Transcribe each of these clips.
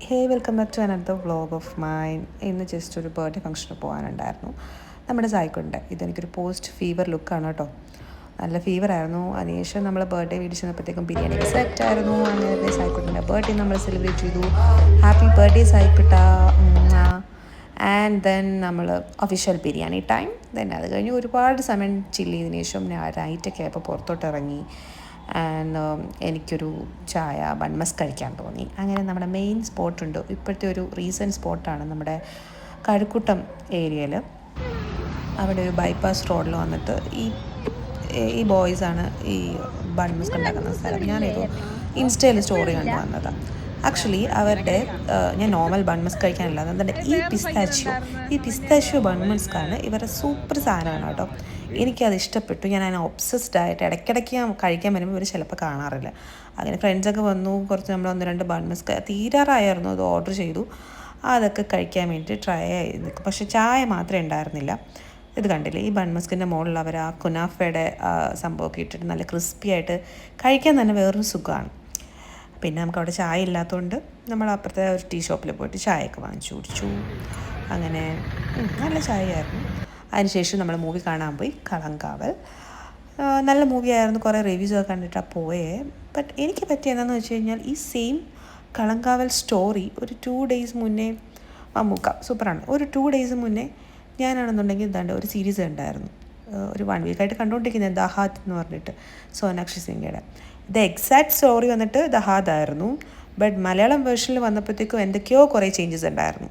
Hey welcome back to another vlog of mine. ഇന്ന് just ഒരു birthday ഫംഗ്ഷന് പോകാനുണ്ടായിരുന്നു നമ്മുടെ സായിക്കുണ്ട്. ഇതെനിക്കൊരു പോസ്റ്റ് ഫീവർ ലുക്കാണ് കേട്ടോ. നല്ല ഫീവറായിരുന്നു. അതിനുശേഷം നമ്മൾ ബർത്ത്ഡേ വീട്ടിൽ ചെന്നപ്പോഴത്തേക്കും ബിരിയാണി സെറ്റ് ആയിരുന്നു. അങ്ങനെ സായിക്കുട്ടിൻ്റെ ബർത്ത്ഡേ നമ്മൾ സെലിബ്രേറ്റ് ചെയ്തു. ഹാപ്പി ബർത്ത്ഡേ സായിക്കുട്ട. ആൻഡ് ദെൻ നമ്മൾ ഒഫീഷ്യൽ ബിരിയാണി ടൈം. ദെൻ അത് കഴിഞ്ഞ് ഒരുപാട് സമയം ചില്ല് ചെയ്തതിനു ശേഷം നൈറ്റൊക്കെ ആയപ്പോൾ പുറത്തോട്ട് ഇറങ്ങി. ആൻഡ് എനിക്കൊരു ചായ ബൺമസ് കഴിക്കാൻ തോന്നി. അങ്ങനെ നമ്മുടെ മെയിൻ സ്പോട്ടുണ്ട്, ഇപ്പോഴത്തെ ഒരു റീസെൻറ്റ് സ്പോട്ടാണ് നമ്മുടെ കഴക്കൂട്ടം ഏരിയയിൽ. അവിടെ ഒരു ബൈപ്പാസ് റോഡിൽ വന്നിട്ട് ഈ ബോയ്സാണ് ഈ ബൺമസ്ക് ഉണ്ടാക്കുന്ന സ്ഥലം. ഞാനേതോ ഇൻസ്റ്റയിൽ സ്റ്റോറി കണ്ടു വന്നതാണ്. ആക്ച്വലി അവരുടെ ഞാൻ നോർമൽ ബൺമസ്ക് കഴിക്കാനില്ല, അതുകൊണ്ട് ഈ പിസ്താഷ്യോ ബൺമസ്കാണ് ഇവരുടെ സൂപ്പർ സാധനമാണ് കേട്ടോ. എനിക്കത് ഇഷ്ടപ്പെട്ടു. ഞാൻ അതിനെ ഒബ്സസ്ഡ് ആയിട്ട് ഇടയ്ക്കിടയ്ക്ക് ഞാൻ കഴിക്കാൻ വരുമ്പോൾ ഇവർ ചിലപ്പോൾ കാണാറില്ല. അങ്ങനെ ഫ്രണ്ട്സൊക്കെ വന്നു, കുറച്ച് നമ്മൾ 1-2 ബൺമസ്ക് തീരാറായിരുന്നു, അത് ഓർഡർ ചെയ്തു. അതൊക്കെ കഴിക്കാൻ വേണ്ടി ട്രൈ ചെയ്ത് നിൽക്കും. പക്ഷേ ചായ മാത്രമേ ഉണ്ടായിരുന്നില്ല. ഇത് കണ്ടില്ലേ, ഈ ബൺമസ്കിൻ്റെ മുകളിൽ അവർ ആ കുനാഫയുടെ സംഭവമൊക്കെ ഇട്ടിട്ട് നല്ല ക്രിസ്പി ആയിട്ട് കഴിക്കാൻ തന്നെ വേറൊരു സുഖമാണ്. പിന്നെ നമുക്കവിടെ ചായ ഇല്ലാത്തതുകൊണ്ട് നമ്മൾ അപ്പുറത്തെ ഒരു ടീ ഷോപ്പിൽ പോയിട്ട് ചായയൊക്കെ വാങ്ങിച്ചു കുടിച്ചു. അങ്ങനെ നല്ല ചായയായിരുന്നു. അതിനുശേഷം നമ്മൾ മൂവി കാണാൻ പോയി, കളങ്കാവൽ. നല്ല മൂവിയായിരുന്നു. കുറേ റിവ്യൂസൊക്കെ കണ്ടിട്ടാണ് പോയേ. ബട്ട് എനിക്ക് പറ്റിയ എന്താണെന്ന് വെച്ച് കഴിഞ്ഞാൽ ഈ സെയിം കളങ്കാവൽ സ്റ്റോറി ഒരു 2 days മുന്നേ മമ്മൂക്ക സൂപ്പറാണ്. ഒരു 2 days മുന്നേ ഞാനാണെന്നുണ്ടെങ്കിൽ എന്താണ്ട് ഒരു സീരീസ് ഉണ്ടായിരുന്നു, ഒരു 1 week കണ്ടുകൊണ്ടിരിക്കുന്നത്, ദഹാദ് എന്ന് പറഞ്ഞിട്ട്, സോനാക്ഷി സിംഗയുടെ. ഇത് എക്സാക്ട് സ്റ്റോറി വന്നിട്ട് ദഹാദ് ആയിരുന്നു. ബട്ട് മലയാളം വേർഷനിൽ വന്നപ്പോഴത്തേക്കും എന്തൊക്കെയോ കുറേ ചേഞ്ചസ് ഉണ്ടായിരുന്നു.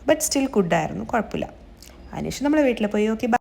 ബട്ട് സ്റ്റിൽ ഗുഡായിരുന്നു, കുഴപ്പമില്ല. അതിനുശേഷം നമ്മൾ വീട്ടിൽ പോയി. ഓക്കെ.